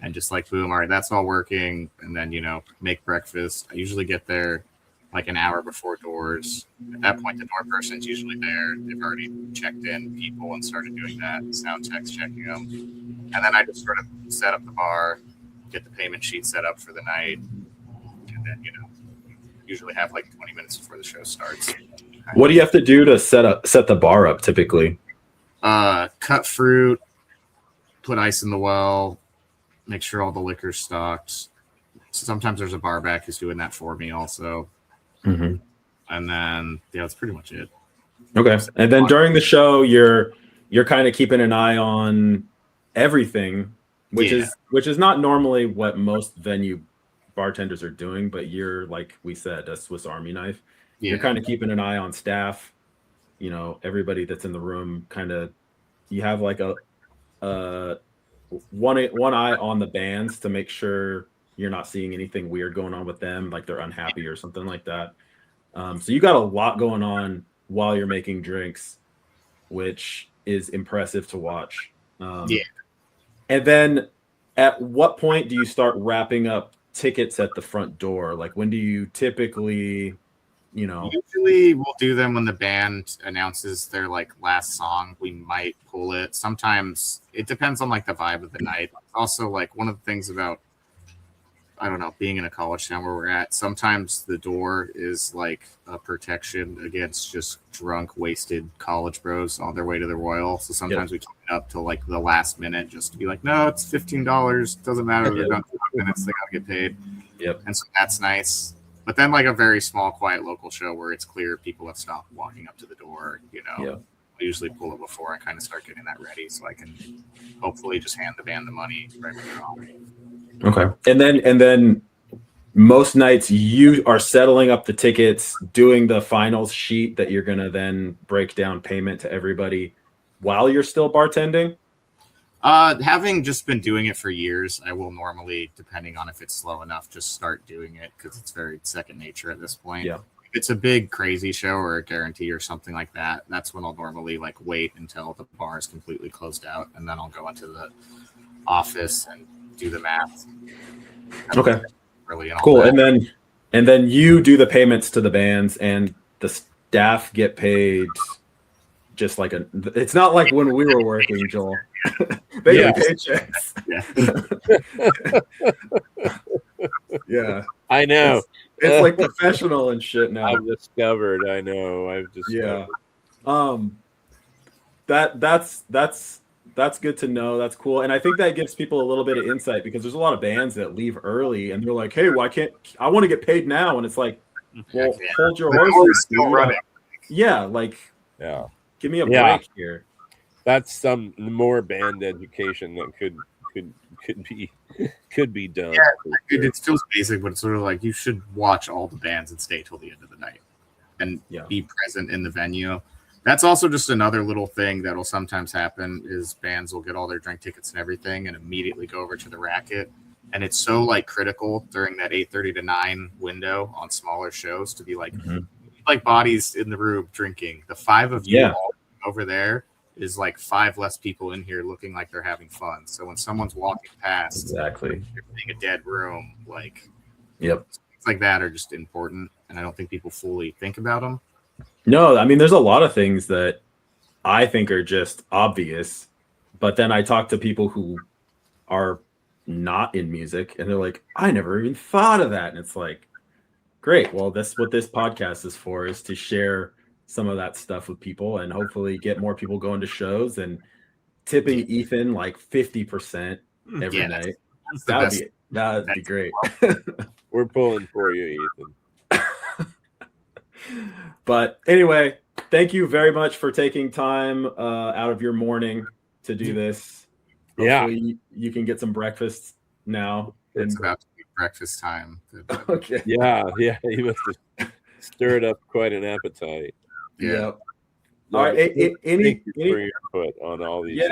And just like boom, all right, that's all working. And then make breakfast. I usually get there like an hour before doors. At that point, the door person's usually there. They've already checked in people and started doing that, sound techs checking them. And then I just sort of set up the bar, get the payment sheet set up for the night. And then, usually have like 20 minutes before the show starts. What do you have to do to set the bar up typically? Cut fruit, put ice in the well, make sure all the liquor's stocked. Sometimes there's a bar back who's doing that for me also. Mm-hmm. And then that's pretty much it. Okay. And then during the show, you're kind of keeping an eye on everything, which is not normally what most venue bartenders are doing, but you're, like we said, a Swiss Army knife. You're kind of keeping an eye on staff, everybody that's in the room. Kind of, you have like a one eye on the bands to make sure you're not seeing anything weird going on with them, like they're unhappy or something like that. So you got a lot going on while you're making drinks, which is impressive to watch. And then at what point do you start wrapping up tickets at the front door? Like, when do you typically, Usually we'll do them when the band announces their like last song. We might pull it. Sometimes it depends on like the vibe of the night. Also, like one of the things about, I don't know, being in a college town where we're at, sometimes the door is like a protection against just drunk, wasted college bros on their way to the Royal. So sometimes we keep it up till like the last minute just to be like, no, it's $15. Doesn't matter. They're done for 5 minutes. They got to get paid. Yep. And so that's nice. But then like a very small, quiet local show where it's clear people have stopped walking up to the door, I usually pull it before I kind of start getting that ready so I can hopefully just hand the band the money right when they're on. Okay. And then most nights you are settling up the tickets, doing the finals sheet that you're going to then break down payment to everybody while you're still bartending? Having just been doing it for years, I will normally, depending on if it's slow enough, just start doing it because it's very second nature at this point. Yeah. If it's a big crazy show or a guarantee or something like that, that's when I'll normally like wait until the bar is completely closed out, and then I'll go into the office and do the math. Okay. Really cool. And then you do the payments to the bands, and the staff get paid just like it's not like when we were working, Joel. They get paychecks. Yeah. I know. It's like professional and shit now. I've discovered. I know. I've discovered. That's good to know. That's cool. And I think that gives people a little bit of insight, because there's a lot of bands that leave early and they're like, hey, why can't I want to get paid now? And it's like, well, hold your horses. Still running. Yeah, like, give me a break here. That's some more band education that could be done. Yeah, dude, it's still basic, but it's sort of like you should watch all the bands and stay till the end of the night and be present in the venue. That's also just another little thing that'll sometimes happen is bands will get all their drink tickets and everything and immediately go over to the racket. And it's so like critical during that 8:30 to 9 window on smaller shows to be like, like bodies in the room drinking. The 5 of you all over there is like 5 less people in here looking like they're having fun. So when someone's walking past, you're seeing a dead room, like, things like that are just important. And I don't think people fully think about them. No, I mean, there's a lot of things that I think are just obvious, but then I talk to people who are not in music and they're like, I never even thought of that. And it's like, great. Well, that's what this podcast is for, is to share some of that stuff with people and hopefully get more people going to shows and tipping Ethan like 50% every night. That'd be great. We're pulling for you, Ethan. But anyway, thank you very much for taking time out of your morning to do this. Hopefully you can get some breakfast now. It's about to be breakfast time. Okay. Yeah. You must have stirred up quite an appetite. Yeah. All right. Any for your input on all these?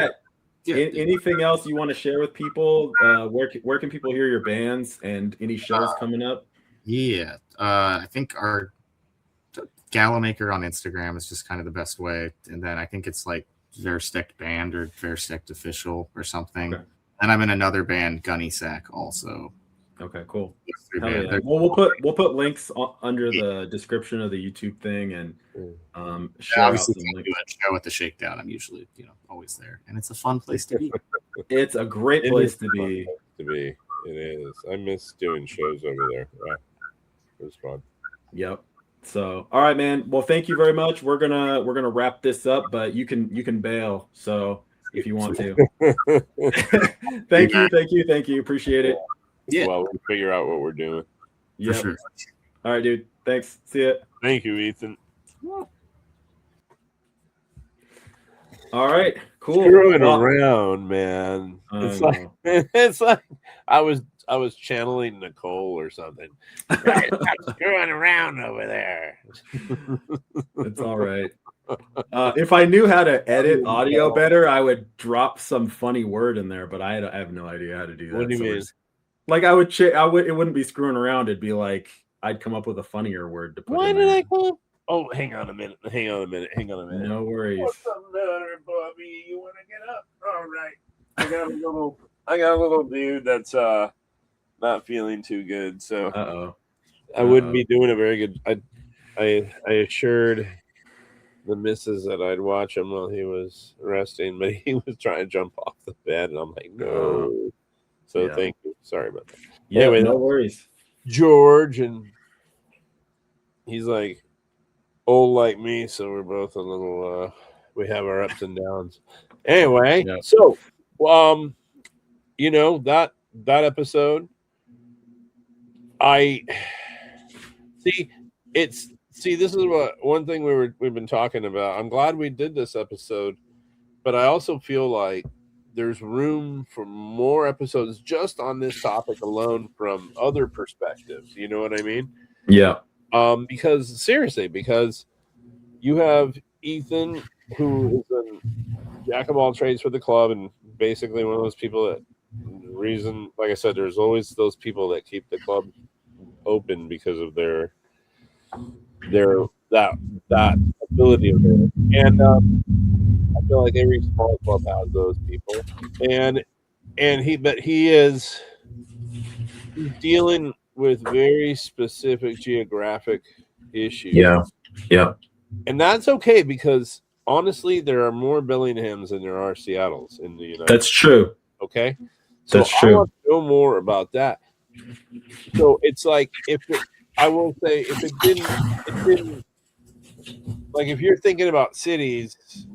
Anything else you want to share with people? Where can people hear your bands and any shows coming up? Yeah, I think our Gala Maker on Instagram is just kind of the best way, and then I think it's like Verstick Band or Verstick Official or something. Okay. And I'm in another band, Gunny Sack, also. Okay, cool. Through Hell band. yeah. They're- Well, we'll put links under the description of the YouTube thing and share out obviously some can't links. do a show at the Shakedown. I'm usually, always there, and it's a fun place to be. It's a great It place is to a fun be. place to be. It is. I miss doing shows over there. Yeah, it was fun. Yep. So, all right, man. Well, thank you very much. We're gonna wrap this up, but you can bail. So if you want to. Thank you. Appreciate it. Yeah, Well, we'll figure out what we're doing. for Yep. sure. All right, dude. Thanks. See ya. Thank you, Ethan. All right. Cool. Screwing Well, around, man. I It's know. like it's like I was channeling Nicole or something. Stop screwing around over there. It's all right. If I knew how to edit audio better, I would drop some funny word in there, but I have no idea how to do that. What do you So we're mean? just- like I would it wouldn't be screwing around. It'd be like I'd come up with a funnier word to put Why in did there. I come? Oh, hang on a minute. No worries. What's the matter, Bobby? You want to get up? All right. I got a little dude that's not feeling too good, so Uh-oh. I wouldn't be doing a very good. I assured the missus that I'd watch him while he was resting, but he was trying to jump off the bed, and I'm like, no. So Yeah. thank you. Sorry about that. Yeah, Anyway, no worries. George, and he's like old like me, so we're both a little we have our ups and downs. Anyway, Yeah. so that episode, I see this is what one thing we've been talking about. I'm glad we did this episode, but I also feel like there's room for more episodes just on this topic alone from other perspectives. You know what I mean? Yeah. Because you have Ethan, who is a jack of all trades for the club, and basically one of those people that like I said, there's always those people that keep the club open because of their that ability of theirs. And I feel like every small club has those people. And he's dealing with very specific geographic issues. Yeah. And that's okay, because honestly, there are more Bellinghams than there are Seattles in the United States. That's true. Okay? So That's true. I want to know more about that. So it's like, if it didn't, like, if you're thinking about cities,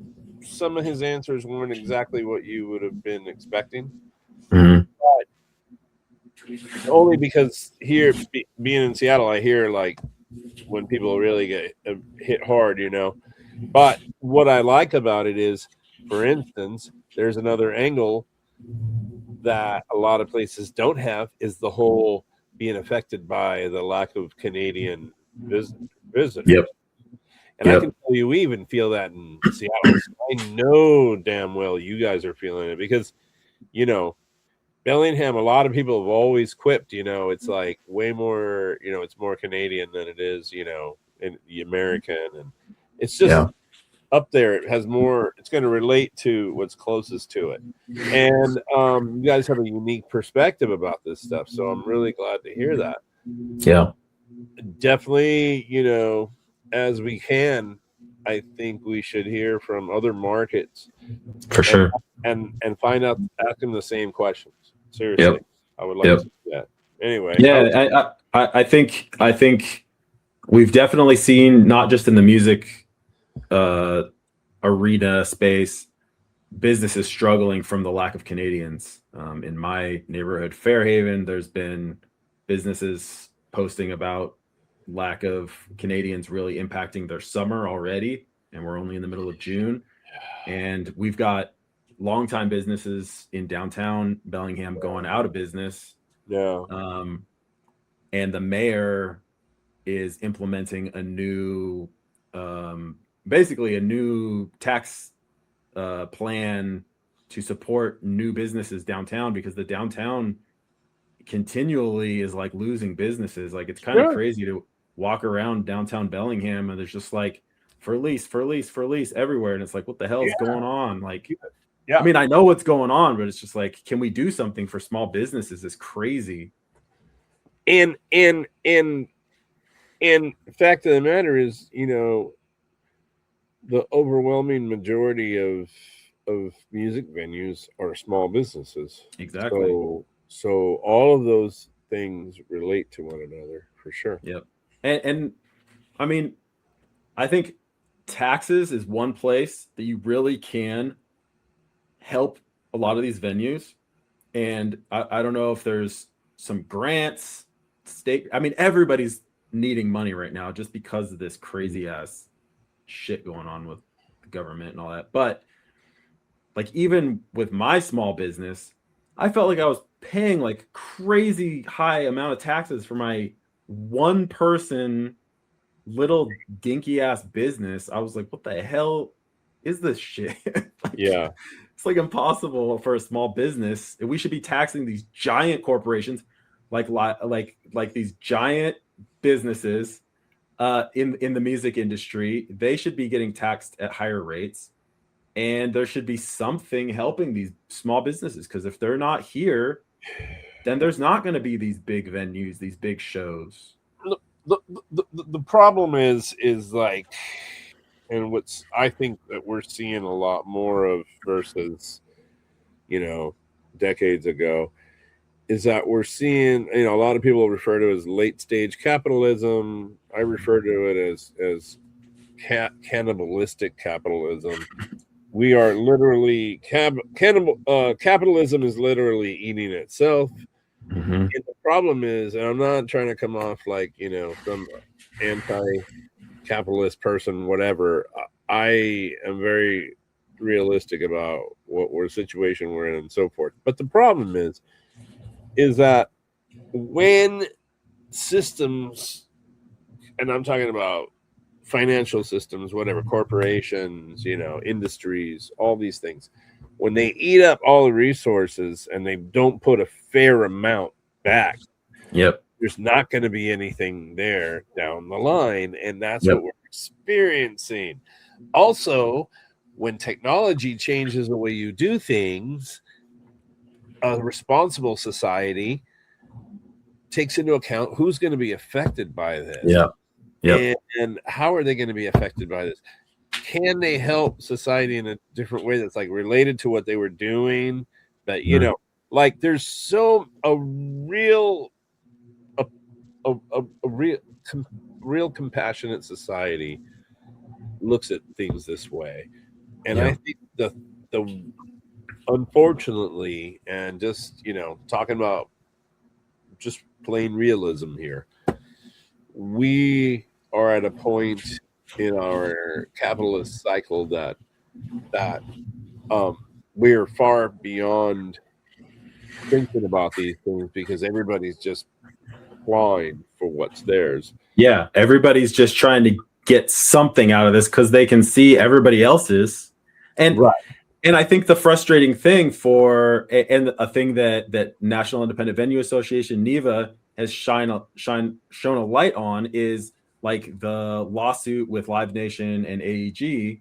some of his answers weren't exactly what you would have been expecting. Mhm. But only because here, being in Seattle, I hear like when people really get hit hard, But what I like about it is, for instance, there's another angle that a lot of places don't have, is the whole being affected by the lack of Canadian visitors. Yep. And I can tell you, we even feel that in Seattle. I know damn well you guys are feeling it, because, Bellingham, a lot of people have always quipped, it's like way more, it's more Canadian than it is, in the American. And it's just up there. It has more, it's going to relate to what's closest to it. And you guys have a unique perspective about this stuff. So I'm really glad to hear that. Yeah. Definitely, as we can, I think we should hear from other markets For sure. and find out, ask them the same questions. Seriously, I would like to see that. Anyway, yeah, I think we've definitely seen, not just in the music arena space, businesses struggling from the lack of Canadians. In my neighborhood, Fairhaven, there's been businesses posting about lack of Canadians really impacting their summer already, and we're only in the middle of June. And we've got longtime businesses in downtown Bellingham going out of business. Yeah. And the mayor is implementing a new, basically a new tax plan to support new businesses downtown, because the downtown, continually is like losing businesses. Like it's kind of crazy to walk around downtown Bellingham and there's just like for lease everywhere, and it's like, what the hell is going on? Like, I mean, I know what's going on, but it's just like, can we do something for small businesses? It's crazy. And fact of the matter is, you know, the overwhelming majority of music venues are small businesses. Exactly. So all of those things relate to one another for sure. Yep. And I mean, I think taxes is one place that you really can help a lot of these venues. And I don't know if there's some grants, state. I mean, everybody's needing money right now just because of this crazy ass shit going on with the government and all that. But like, even with my small business, I felt like I was paying like crazy high amount of taxes for my one person little dinky ass business. I was like, what the hell is this shit? Like, yeah. It's like impossible for a small business. We should be taxing these giant corporations, like these giant businesses in the music industry. They should be getting taxed at higher rates, and there should be something helping these small businesses, because if they're not here, then there's not going to be these big venues, these big shows. The problem is like, and what's I think that we're seeing a lot more of versus, you know, decades ago, is that we're seeing, you know, a lot of people refer to it as late stage capitalism. I refer to it as cannibalistic capitalism. We are literally capitalism is literally eating itself. Mm-hmm. And the problem is, and I'm not trying to come off like, you know, some anti-capitalist person, whatever. I am very realistic about what situation we're in and so forth. But the problem is that when systems, and I'm talking about financial systems, whatever, corporations, you know, industries, all these things, when they eat up all the resources and they don't put a fair amount back, there's not going to be anything there down the line. And that's what we're experiencing. Also, when technology changes the way you do things, a responsible society takes into account who's going to be affected by this. And how are they going to be affected by this? Can they help society in a different way that's like related to what they were doing? But, you know, like there's a real compassionate society looks at things this way. And I think the unfortunately, and just, you know, talking about just plain realism here, we are at a point in our capitalist cycle that we're far beyond thinking about these things, because everybody's just clawing for what's theirs. Yeah, everybody's just trying to get something out of this because they can see everybody else's. And and I think the frustrating thing and a thing that National Independent Venue Association, NIVA, has shown a light on is like the lawsuit with Live Nation and AEG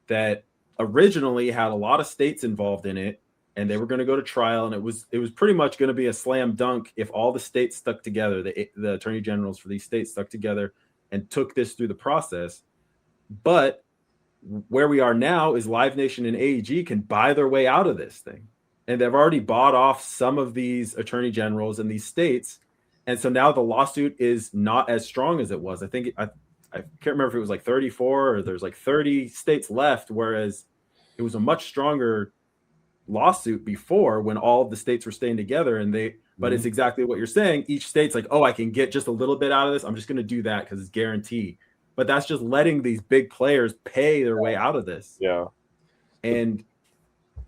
that originally had a lot of states involved in it, and they were going to go to trial, and it was pretty much going to be a slam dunk if all the states stuck together, the attorney generals for these states stuck together and took this through the process. But where we are now is Live Nation and AEG can buy their way out of this thing, and they've already bought off some of these attorney generals in these states, and so now the lawsuit is not as strong as it was. I think I can't remember if it was like 34 or there's like 30 states left, whereas it was a much stronger lawsuit before when all of the states were staying together. And but it's exactly what you're saying. Each state's like, oh, I can get just a little bit out of this. I'm just going to do that because it's guaranteed. But that's just letting these big players pay their way out of this. Yeah. And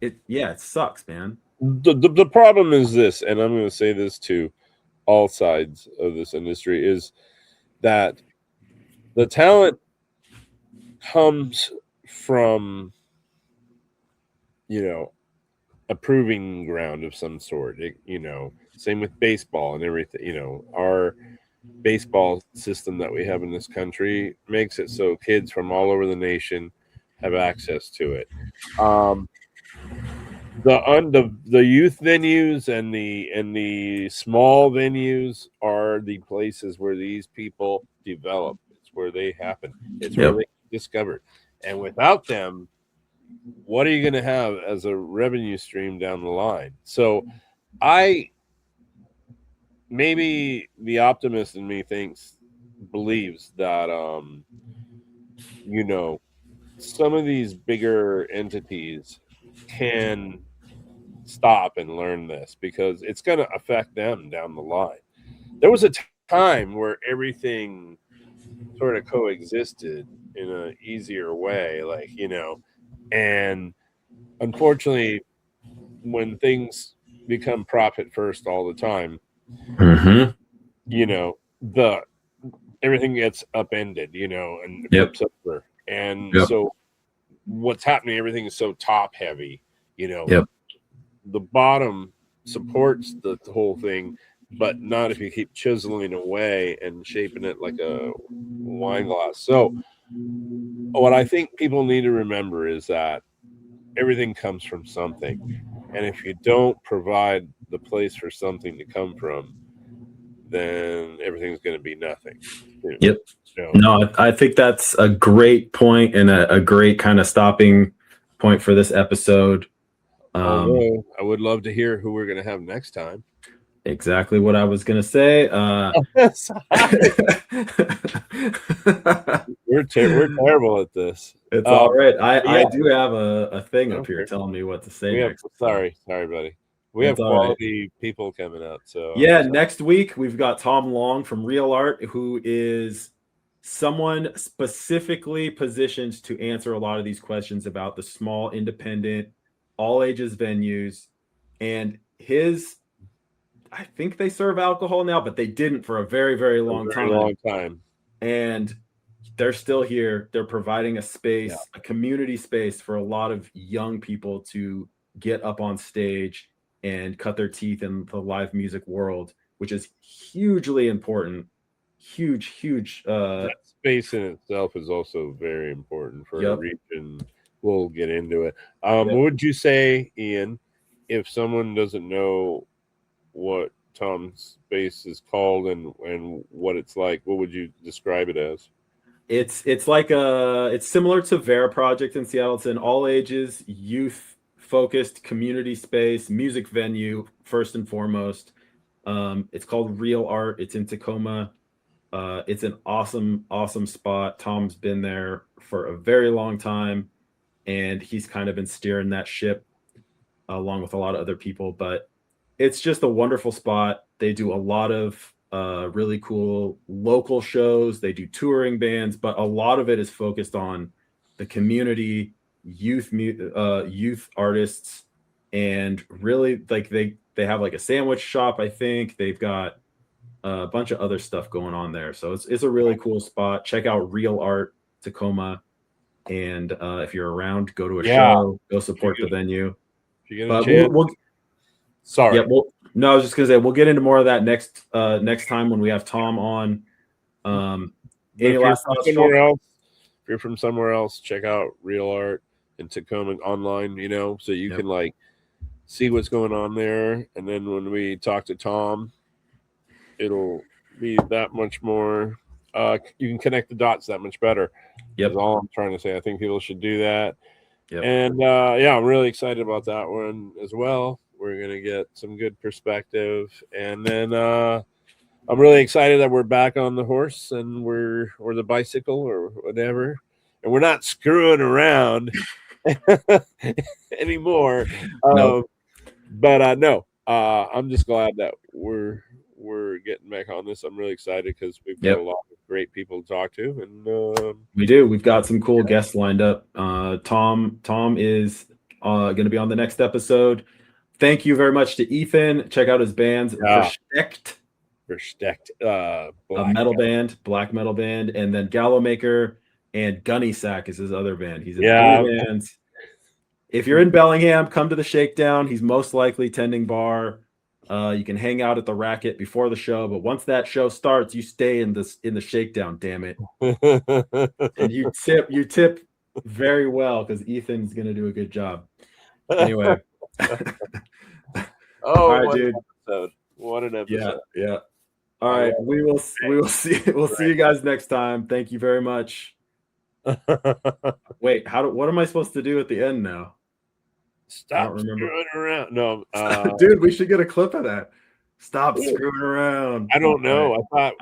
it sucks, man. The problem is this, and I'm going to say this to all sides of this industry, is that the talent comes from, you know, a proving ground of some sort. Same with baseball and everything. Our baseball system that we have in this country makes it so kids from all over the nation have access to it. The youth venues and the small venues are the places where these people develop. It's where they happen. It's where they discovered. And without them, what are you going to have as a revenue stream down the line? So maybe the optimist in me believes that some of these bigger entities can stop and learn this, because it's going to affect them down the line. There was a time where everything sort of coexisted in an easier way, and unfortunately, when things become profit first all the time, the everything gets upended, and flips over. And so what's happening, everything is so top heavy, the bottom supports the whole thing, but not if you keep chiseling away and shaping it like a wine glass. So what I think people need to remember is that everything comes from something. And if you don't provide the place for something to come from, then everything's going to be nothing. No, I think that's a great point and a great kind of stopping point for this episode. Although I would love to hear who we're going to have next time. Exactly what I was going to say. We're terrible at this. It's all right. I do have a thing up here telling me what to say next. Sorry, buddy. We have quality people coming up. So next week we've got Tom Long from Real Art, who is someone specifically positioned to answer a lot of these questions about the small, independent, all ages venues. And I think they serve alcohol now, but they didn't for a very, very long time. And they're still here. They're providing a space, a community space for a lot of young people to get up on stage and cut their teeth in the live music world, which is hugely important. Huge. That space in itself is also very important for a region. We'll get into it. What would you say, Ian, if someone doesn't know what Tom's space is called and what it's like? What would you describe it as? It's similar to Vera Project in Seattle. It's an all ages, youth focused community space, music venue first and foremost. It's called Real Art. It's in Tacoma. It's an awesome spot. Tom's been there for a very long time, and he's kind of been steering that ship along with a lot of other people. But it's just a wonderful spot. They do a lot of really cool local shows. They do touring bands, but a lot of it is focused on the community, youth artists, and really like they have like a sandwich shop. I think they've got a bunch of other stuff going on there. So it's a really cool spot. Check out Real Art Tacoma. And if you're around, go to a show, go support the venue. If you get a chance. Sorry. Yeah, no, I was just gonna say we'll get into more of that next time when we have Tom on. Any last thoughts? If you're from somewhere else, check out Real Art in Tacoma online, so you can like see what's going on there. And then when we talk to Tom, it'll be that much more. You can connect the dots that much better. That's all I'm trying to say. I think people should do that. And I'm really excited about that one as well. We're gonna get some good perspective, and then I'm really excited that we're back on the horse and or the bicycle or whatever, and we're not screwing around anymore. I'm just glad that we're getting back on this. I'm really excited because we've got a lot of great people to talk to, and we do. We've got some cool guests lined up. Tom is going to be on the next episode. Thank you very much to Ethan. Check out his bands. Versteckt, a black metal band, and then Gallo Maker and Gunny Sack is his other band. He's in 3 bands. if you're in Bellingham, come to the Shakedown. He's most likely tending bar. You can hang out at the Racket before the show, but once that show starts, you stay in the Shakedown. Damn it! And you tip very well because Ethan's gonna do a good job. Anyway. All right, dude. What an episode! Yeah. All right, we will see you guys next time. Thank you very much. Wait, what am I supposed to do at the end now? Stop screwing around. No, dude, we should get a clip of that. Stop screwing around. I don't know. Right. I thought